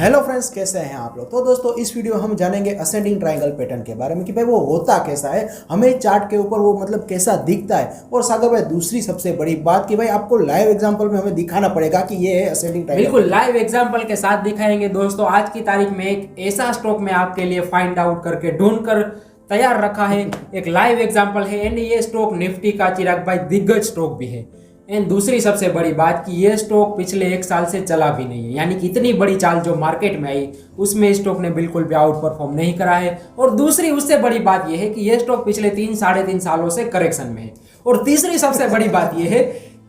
Hello friends, कैसे हैं आप लोग। तो दोस्तों इस वीडियो हम जानेंगे असेंडिंग ट्रायंगल पैटर्न के बारे में कि भाई वो होता कैसा है, हमें चार्ट के ऊपर वो मतलब कैसा दिखता है। और सागर भाई दूसरी सबसे बड़ी बात कि भाई आपको लाइव एग्जांपल में हमें दिखाना पड़ेगा कि ये है असेंडिंग ट्रायंगल। बिल्कुल लाइव एग्जांपल के साथ दिखाएंगे दोस्तों। आज की तारीख में एक ऐसा स्टॉक में आपके लिए फाइंड आउट करके ढूंढ कर तैयार रखा है, एक लाइव एग्जांपल है। एंड ये स्टॉक निफ्टी का चिराग भाई दिग्गज स्टॉक भी है। एंड दूसरी सबसे बड़ी बात कि ये स्टॉक पिछले एक साल से चला भी नहीं है, यानी कि इतनी बड़ी चाल जो मार्केट में आई उसमें स्टॉक ने बिल्कुल भी आउट परफॉर्म नहीं करा है। और दूसरी उससे बड़ी बात यह है कि ये स्टॉक पिछले 3-3.5 सालों से करेक्शन में है। और तीसरी सबसे बड़ी बात यह है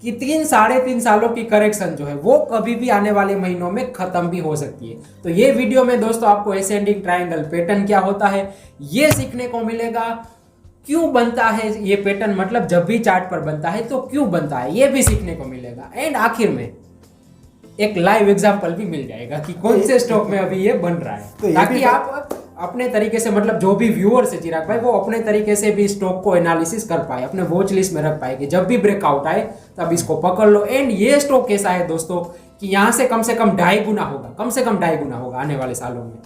कि 3-3.5 सालों की करेक्शन जो है वो कभी भी आने वाले महीनों में खत्म भी हो सकती है। तो ये वीडियो में दोस्तों आपको असेंडिंग ट्रायंगल पैटर्न क्या होता है ये सीखने को मिलेगा। क्यों बनता है ये पैटर्न, मतलब जब भी चार्ट पर बनता है तो क्यों बनता है ये भी सीखने को मिलेगा। एंड आखिर में एक लाइव एग्जांपल भी मिल जाएगा कि कौन से स्टॉक में अभी ये बन रहा है, ताकि आप अपने तरीके से, मतलब जो भी व्यूअर्स है चिराग भाई, वो अपने तरीके से भी स्टॉक को एनालिसिस कर पाए, अपने वॉच लिस्ट में रख पाए कि जब भी ब्रेकआउट आए तब इसको पकड़ लो। एंड ये स्टॉक कैसा है दोस्तों कि यहाँ से कम 2.5 गुना होगा, कम से कम 2.5 गुना होगा आने वाले सालों में।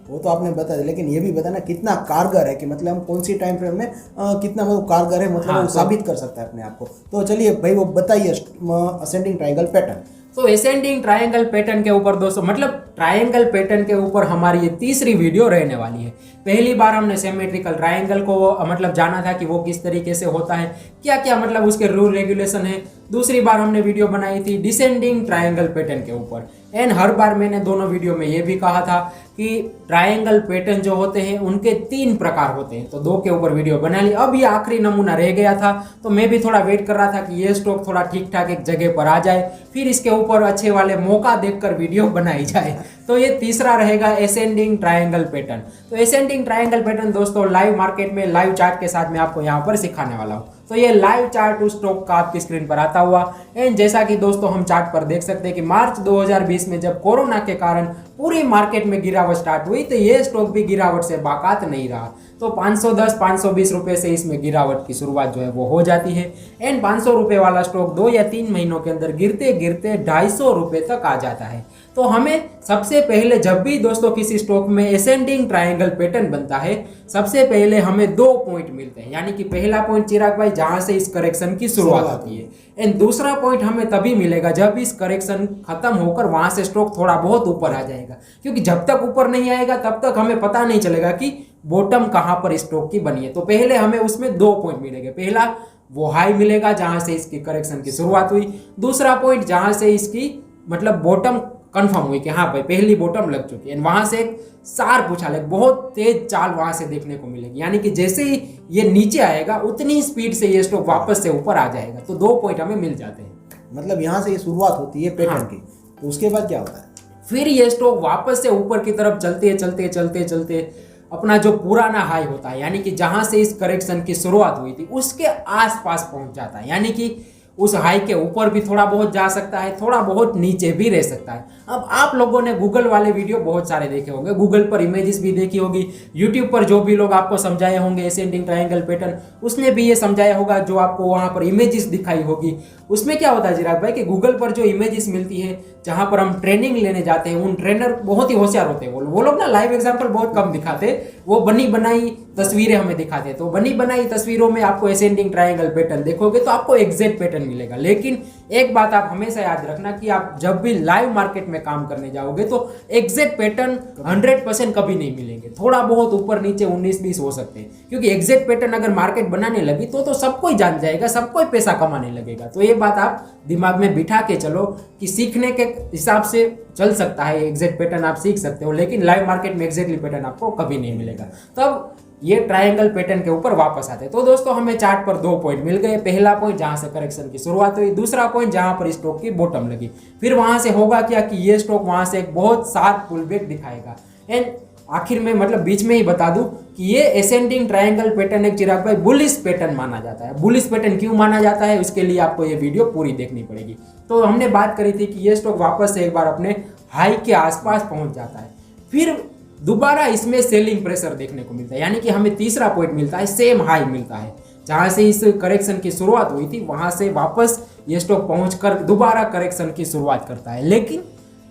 वो तो आपने बता दिया, लेकिन ये भी बताना कितना कारगर है कि मतलब हम कौन सी टाइम फ्रेम में कितना मतलब कारगर है, मतलब वो साबित कर सकता है अपने आप को। तो चलिए भाई वो बताइए असेंडिंग ट्रायंगल पैटर्न। तो असेंडिंग ट्रायंगल पैटर्न के ऊपर दोस्तों, मतलब ट्रायंगल पैटर्न के ऊपर हमारी ये तीसरी वीडियो रहने वाली है। पहली बार हमने सिमेट्रिकल ट्रायंगल को मतलब जाना था कि वो किस तरीके से होता है, क्या क्या मतलब उसके रूल रेगुलेशन है। दूसरी बार हमने वीडियो बनाई थी डिसेंडिंग ट्रायंगल पैटर्न के ऊपर। एंड हर बार मैंने दोनों वीडियो में ये भी कहा था कि ट्रायंगल पैटर्न जो होते हैं उनके 3 प्रकार होते हैं। तो 2 के ऊपर वीडियो बना ली, अब ये आखिरी नमूना रह गया था। तो मैं भी थोड़ा वेट कर रहा था कि ये स्टॉक थोड़ा ठीक ठाक एक जगह पर आ जाए, फिर इसके ऊपर अच्छे वाले मौका देखकर वीडियो बनाई जाए। तो ये तीसरा रहेगा असेंडिंग ट्रायंगल पैटर्न। तो असेंडिंग ट्रायंगल पैटर्न दोस्तों लाइव मार्केट में लाइव चार्ट के साथ मैं आपको यहाँ पर सिखाने वाला हूँ। तो ये लाइव चार्ट उस स्टॉक का आपकी स्क्रीन पर आता हुआ। एंड जैसा कि दोस्तों हम चार्ट पर देख सकते हैं कि मार्च 2020 में जब कोरोना के कारण पूरी मार्केट में गिरावट स्टार्ट हुई तो ये स्टॉक भी गिरावट से बाकात नहीं रहा। तो 510-520 रुपए से इसमें गिरावट की शुरुआत जो है वो हो जाती है। एंड 500 रुपए वाला स्टॉक 2 या 3 महीनों के अंदर गिरते गिरते 250 रुपए तक आ जाता है। तो हमें सबसे पहले जब भी दोस्तों किसी स्टॉक में असेंडिंग ट्रायंगल पैटर्न बनता है, सबसे पहले हमें 2 पॉइंट मिलते हैं। यानी कि पहला पॉइंट चिराग भाई जहां से इस करेक्शन की शुरुआत होती है, एंड दूसरा पॉइंट हमें तभी मिलेगा जब इस करेक्शन खत्म होकर वहां से स्टॉक थोड़ा बहुत ऊपर आ जाएगा। क्योंकि जब तक ऊपर नहीं आएगा तब तक हमें पता नहीं चलेगा कि बॉटम कहां पर स्टॉक की बनी है। तो पहले हमें उसमें 2 पॉइंट मिलेंगे। पहला वो हाई मिलेगा जहां से इसकी करेक्शन की शुरुआत हुई, दूसरा पॉइंट जहां से इसकी मतलब बॉटम कंफर्म हुई कि हाँ भाई पहली बॉटम लग चुकी है। वहां से एक शार्प उछाल, एक बहुत तेज चाल वहां से देखने को मिलेगी। यानी कि जैसे ही ये नीचे आएगा उतनी स्पीड से ये स्टॉक वापस से ऊपर आ जाएगा। तो 2 पॉइंट हमें मिल जाते हैं। मतलब यहाँ से ये शुरुआत होती है पैटर्न की। तो उसके बाद क्या होता है, फिर ये स्टॉक वापस से ऊपर की तरफ चलते अपना जो पुराना हाई होता है, यानी कि जहां से इस करेक्शन की शुरुआत हुई थी उसके आसपास पहुंच जाता है। यानी कि उस हाई के ऊपर भी थोड़ा बहुत जा सकता है, थोड़ा बहुत नीचे भी रह सकता है। अब आप लोगों ने गूगल वाले वीडियो बहुत सारे देखे होंगे, गूगल पर इमेजेस भी देखी होगी, यूट्यूब पर जो भी लोग आपको समझाए होंगे असेंडिंग ट्रायंगल पैटर्न उसने भी ये समझाया होगा, जो आपको वहां पर इमेजेस दिखाई होगी। उसमें क्या होता है चिराग भाई कि गूगल पर जो इमेजेस मिलती है जहां पर हम ट्रेनिंग लेने जाते हैं, उन ट्रेनर बहुत ही होशियार होते हैं। वो लोग ना लाइव एग्जांपल बहुत कम दिखाते, वो बनी बनाई तस्वीरें हमें दिखाते। तो बनी बनाई तस्वीरों में आपको असेंडिंग ट्रायंगल पैटर्न देखोगे तो आपको एग्जैक्ट पैटर्न मिलेगा। लेकिन एक बात आप हमेशा याद रखना कि आप जब भी लाइव मार्केट में काम करने जाओगे तो एग्जैक्ट पैटर्न 100% कभी नहीं मिलेंगे। थोड़ा बहुत ऊपर नीचे 19-20 हो सकते हैं, क्योंकि एग्जैक्ट पैटर्न अगर मार्केट बनाने लगी तो सबको ही जान जाएगा, सबको ही पैसा कमाने लगेगा। तो ये बात आप दिमाग में बिठा के चलो कि सीखने के हिसाब से चल सकता है, एग्जैक्ट पैटर्न आप सीख सकते हो, लेकिन लाइव मार्केट में एग्जैक्टली पैटर्न आपको कभी नहीं मिलेगा। तब ये ट्रायंगल पैटर्न के ऊपर वापस आते हैं। तो दोस्तों हमें चार्ट पर 2 पॉइंट मिल गए। पहला पॉइंट जहां से करेक्शन की शुरुआत हुई, दूसरा पॉइंट जहां पर स्टॉक की बॉटम लगी। फिर वहां से होगा क्या कि ये स्टॉक वहां से एक बहुत शार्प पुलबैक दिखाएगा। एंड आखिर में मतलब बीच में ही बता दूं कि ये असेंडिंग ट्रायंगल पैटर्न एक चिराग भाई बुलिश पैटर्न माना जाता है। बुलिश पैटर्न क्यों माना जाता है उसके लिए आपको ये वीडियो पूरी देखनी पड़ेगी। तो हमने बात करी थी कि ये स्टॉक वापस से एक बार अपने हाई के आसपास पहुंच जाता है, फिर दोबारा इसमें सेलिंग प्रेशर देखने को मिलता है। यानी कि हमें तीसरा पॉइंट मिलता है, सेम हाई मिलता है जहां से इस करेक्शन की शुरुआत हुई थी, वहां से वापस ये स्टॉक पहुंचकर दोबारा करेक्शन की शुरुआत करता है। लेकिन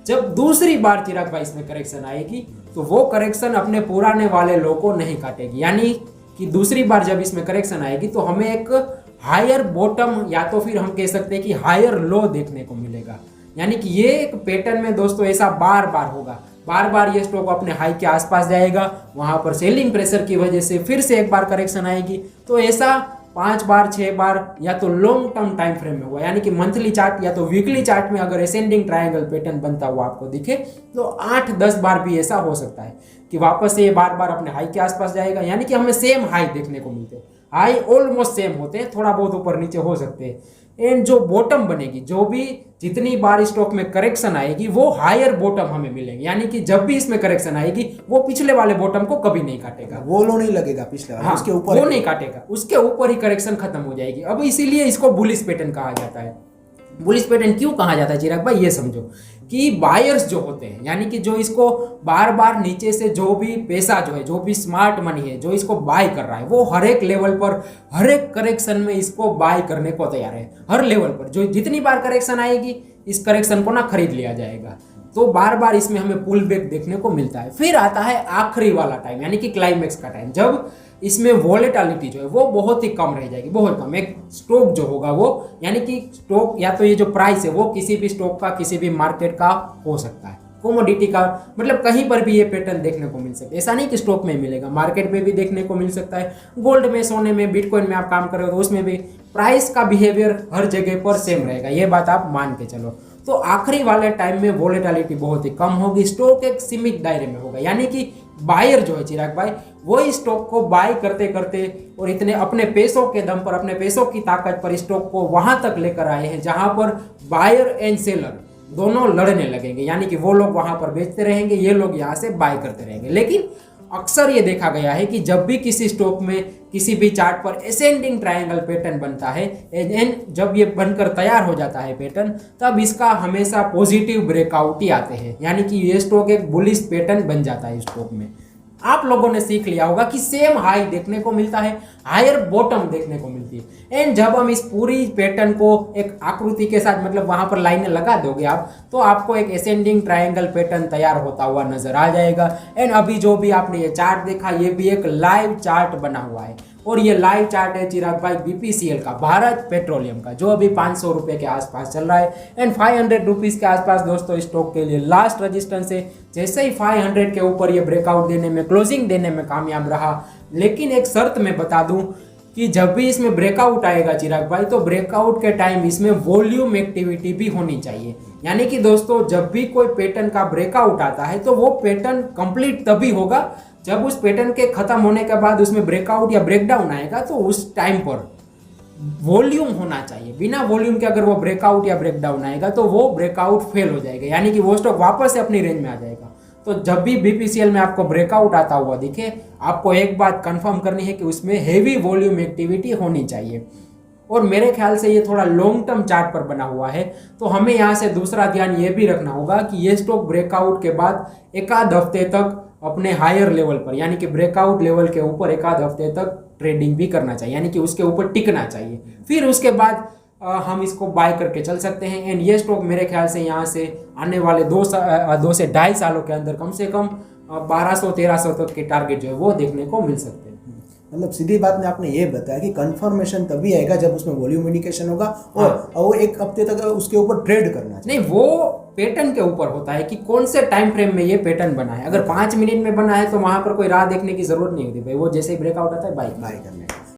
जब दूसरी बार चिराग भाई इसमें करेक्शन आएगी तो वो करेक्शन अपने पुराने वाले लो को नहीं काटेगी, यानी कि दूसरी बार जब इसमें करेक्शन आएगी तो हमें एक हायर बॉटम या तो फिर हम कह सकते हैं कि हायर लो देखने को मिलेगा। यानी कि ये एक पैटर्न में दोस्तों ऐसा बार बार होगा, बार बार ये स्टॉक अपने हाई के आसपास जाएगा, वहां पर सेलिंग प्रेशर की वजह से फिर से एक बार करेक्शन आएगी। तो ऐसा 5 बार 6 बार या तो लॉन्ग टर्म टाइम फ्रेम में हुआ, यानी कि मंथली चार्ट या तो वीकली चार्ट में अगर असेंडिंग ट्रायंगल पैटर्न बनता हुआ आपको दिखे तो 8-10 बार भी ऐसा हो सकता है कि वापस से ये बार बार अपने हाई के आसपास जाएगा, यानी कि हमें सेम हाई देखने को मिलते हैं। हाई ऑलमोस्ट सेम होते हैं, थोड़ा बहुत ऊपर नीचे हो सकते हैं। एंड जो बॉटम बनेगी, जो भी जितनी बार स्टॉक में करेक्शन आएगी वो हायर बॉटम हमें मिलेंगे, यानी कि जब भी इसमें करेक्शन आएगी वो पिछले वाले बॉटम को कभी नहीं काटेगा, वो लो नहीं लगेगा पिछले वाले, हाँ, उसके ऊपर वो नहीं काटेगा, उसके ऊपर ही करेक्शन खत्म हो जाएगी। अब इसीलिए इसको बुलिश पैटर्न कहा जाता है। बुलिश पैटर्न क्यों कहा जाता है चिराग भाई, ये समझो कि बायर्स जो होते हैं, यानी कि जो इसको बार बार नीचे से जो भी पैसा जो है, जो भी स्मार्ट मनी है जो इसको बाय कर रहा है, वो हर एक लेवल पर हर एक करेक्शन में इसको बाय करने को तैयार है। हर लेवल पर जो जितनी बार करेक्शन आएगी इस करेक्शन को ना खरीद लिया जाएगा। तो बार बार इसमें हमें पुल बैक देखने को मिलता है। फिर आता है आखिरी वाला टाइम, यानी कि क्लाइमेक्स का टाइम, जब इसमें वॉलेटिलिटी जो है वो बहुत ही कम रह जाएगी, बहुत कम। एक स्टॉक जो होगा वो, यानी कि स्टॉक या तो ये जो प्राइस है वो किसी भी स्टॉक का, किसी भी मार्केट का हो सकता है, कमोडिटी का, मतलब कहीं पर भी ये पैटर्न देखने को मिल सकता है। ऐसा नहीं कि स्टॉक में मिलेगा, मार्केट में भी देखने को मिल सकता है, गोल्ड में, सोने में, बिटकॉइन में आप काम कर रहे हो तो उसमें भी प्राइस का बिहेवियर हर जगह पर सेम रहेगा, ये बात आप मान के चलो। तो आखिरी वाले टाइम में वॉलेटिलिटी बहुत ही कम होगी, स्टॉक एक सीमित दायरे में होगा, यानी कि बायर जो है चिराग भाई वो इस स्टॉक को बाय करते करते और इतने अपने पैसों के दम पर, अपने पैसों की ताकत पर स्टॉक को वहां तक लेकर आए हैं जहां पर बायर एंड सेलर दोनों लड़ने लगेंगे, यानी कि वो लोग वहां पर बेचते रहेंगे, ये लोग यहाँ से बाय करते रहेंगे। लेकिन अक्सर ये देखा गया है कि जब भी किसी स्टॉक में किसी भी चार्ट पर असेंडिंग ट्रायंगल पैटर्न बनता है एंड जब ये बनकर तैयार हो जाता है पैटर्न, तब इसका हमेशा पॉजिटिव ब्रेकआउट ही आते हैं, यानी कि ये स्टॉक एक बुलिश पैटर्न बन जाता है स्टॉक में। आप लोगों ने सीख लिया होगा कि सेम हाई देखने को मिलता है, हायर बॉटम देखने को मिलती है। एंड जब हम इस पूरी पैटर्न को एक आकृति के साथ, मतलब वहां पर लाइनें लगा दोगे आप, तो आपको एक असेंडिंग ट्रायंगल पैटर्न तैयार होता हुआ नजर आ जाएगा। एंड अभी जो भी आपने ये चार्ट देखा, ये भी एक लाइव चार्ट बना हुआ है, और ये लाइव चार्ट है चिराग भाई बीपीसीएल का, भारत पेट्रोलियम का, जो अभी 500 रुपए के आसपास चल रहा है। एंड 500 रुपीज के आसपास दोस्तों स्टॉक के लिए लास्ट रजिस्टेंस है। जैसे ही 500 के ऊपर ये ब्रेकआउट देने में, क्लोजिंग देने में कामयाब रहा, लेकिन एक शर्त मैं बता दूं कि जब भी इसमें ब्रेकआउट आएगा चिराग भाई, तो ब्रेकआउट के टाइम इसमें वॉल्यूम एक्टिविटी भी होनी चाहिए। यानी कि दोस्तों जब भी कोई पैटर्न का ब्रेकआउट आता है तो वो पैटर्न कंप्लीट तभी होगा जब उस पैटर्न के खत्म होने के बाद उसमें ब्रेकआउट या ब्रेकडाउन आएगा, तो उस टाइम पर वॉल्यूम होना चाहिए। बिना वॉल्यूम के अगर वो ब्रेकआउट या ब्रेकडाउन आएगा तो वो ब्रेकआउट फेल हो जाएगा, यानी कि वो स्टॉक वापस से अपनी रेंज में आ जाएगा। तो जब भी बीपीसीएल में आपको ब्रेकआउट आता हुआ दिखे, आपको एक बात कंफर्म करनी है कि उसमें हेवी वॉल्यूम एक्टिविटी होनी चाहिए। और मेरे ख्याल से ये थोड़ा लॉन्ग टर्म चार्ट पर बना हुआ है, तो हमें यहाँ से दूसरा ध्यान ये भी रखना होगा कि ये स्टॉक ब्रेकआउट के बाद एक आध हफ्ते तक अपने हायर लेवल पर, यानी कि ब्रेकआउट लेवल के ऊपर एक आध हफ्ते तक ट्रेडिंग भी करना चाहिए, यानी कि उसके ऊपर टिकना चाहिए। फिर उसके बाद हम इसको बाय करके चल सकते हैं। एंड ये स्टॉक मेरे ख्याल से यहाँ से आने वाले 2 से 2.5 सालों के अंदर कम से कम 1200-1300 तक के टारगेट जो है वो देखने को मिल सकते हैं। मतलब सीधी बात में आपने ये बताया कि कंफर्मेशन तभी आएगा जब उसमें वॉल्यूम इंडिकेशन होगा, और वो एक हफ्ते तक उसके ऊपर ट्रेड करना चाहिए। नहीं, वो पैटर्न के ऊपर होता है कि कौन से टाइम फ्रेम में ये पैटर्न बना है। अगर 5 मिनट में बना है तो वहां पर कोई राह देखने की जरूरत नहीं होती भाई, वो जैसे ही ब्रेकआउट आता है बाय करने